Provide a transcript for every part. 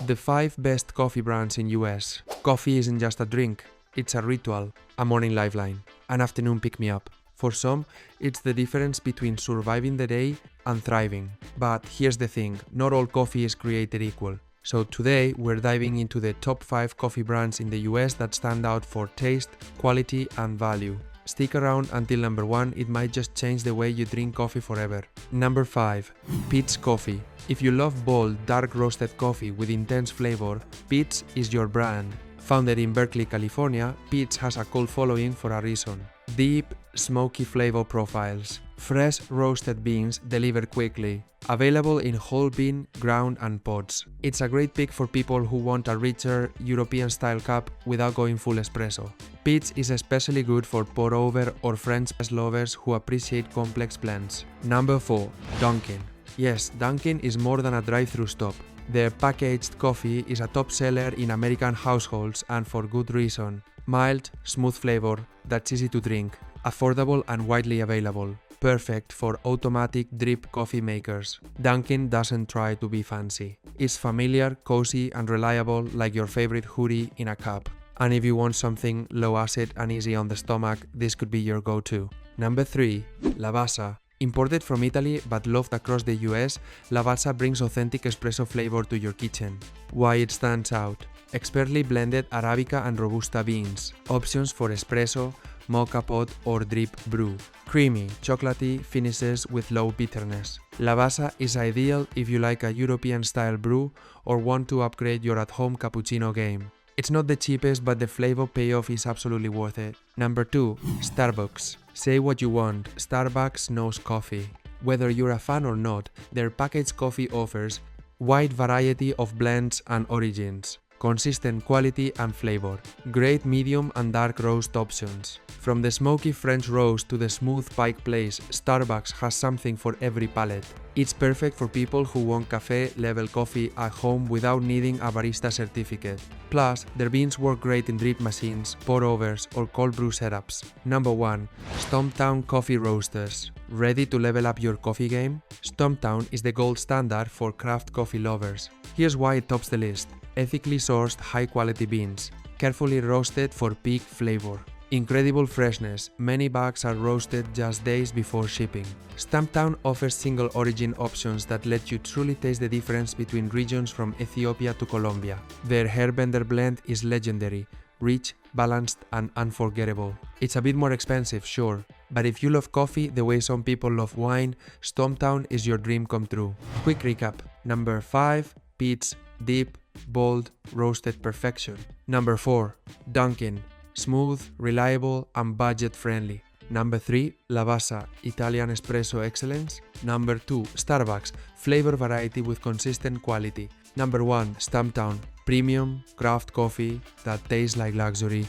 The 5 best coffee brands in US. Coffee isn't just a drink, it's a ritual, a morning lifeline, an afternoon pick-me-up. For some, it's the difference between surviving the day and thriving. But here's the thing, not all coffee is created equal. So today, we're diving into the top 5 coffee brands in the US that stand out for taste, quality, and value. Stick around until number 1, it might just change the way you drink coffee forever. Number 5. Peet's Coffee. If you love bold, dark roasted coffee with intense flavor, Peet's is your brand. Founded in Berkeley, California, Peet's has a cult following for a reason. Deep, smoky flavor profiles. Fresh roasted beans delivered quickly. Available in whole bean, ground, and pods. It's a great pick for people who want a richer, European-style cup without going full espresso. Peet's is especially good for pour-over or French press lovers who appreciate complex blends. Number 4. Dunkin. Yes, Dunkin is more than a drive-thru stop. Their packaged coffee is a top seller in American households, and for good reason. Mild, smooth flavor that's easy to drink, affordable and widely available. Perfect for automatic drip coffee makers. Dunkin doesn't try to be fancy. It's familiar, cozy, and reliable like your favorite hoodie in a cup. And if you want something low acid and easy on the stomach, this could be your go-to. Number 3. Lavazza. Imported from Italy but loved across the US, Lavazza brings authentic espresso flavor to your kitchen. Why it stands out? Expertly blended Arabica and Robusta beans. Options for espresso, mocha pot, or drip brew. Creamy, chocolatey finishes with low bitterness. Lavazza is ideal if you like a European-style brew or want to upgrade your at-home cappuccino game. It's not the cheapest, but the flavor payoff is absolutely worth it. Number 2. Starbucks. Say what you want, Starbucks knows coffee. Whether you're a fan or not, their packaged coffee offers wide variety of blends and origins. Consistent quality and flavor. Great medium and dark roast options. From the smoky French roast to the smooth pike place, Starbucks has something for every palate. It's perfect for people who want cafe-level coffee at home without needing a barista certificate. Plus, their beans work great in drip machines, pour-overs, or cold brew setups. Number 1. Stumptown Coffee Roasters. Ready to level up your coffee game? Stumptown is the gold standard for craft coffee lovers. Here's why it tops the list. Ethically sourced high-quality beans, carefully roasted for peak flavor. Incredible freshness, many bags are roasted just days before shipping. Stumptown offers single origin options that let you truly taste the difference between regions from Ethiopia to Colombia. Their Hairbender blend is legendary, rich, balanced, and unforgettable. It's a bit more expensive, sure, but if you love coffee the way some people love wine, Stumptown is your dream come true. Quick recap. Number 5. Peet's Deep, bold, roasted perfection. Number 4. Dunkin. Smooth, reliable, and budget-friendly. Number 3. Lavazza, Italian espresso excellence. Number 2. Starbucks, flavor variety with consistent quality. Number 1. Stumptown, premium, craft coffee that tastes like luxury.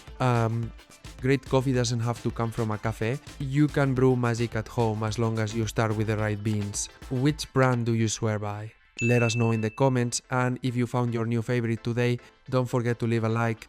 Great coffee doesn't have to come from a cafe. You can brew magic at home as long as you start with the right beans. Which brand do you swear by? Let us know in the comments, and if you found your new favorite today, don't forget to leave a like.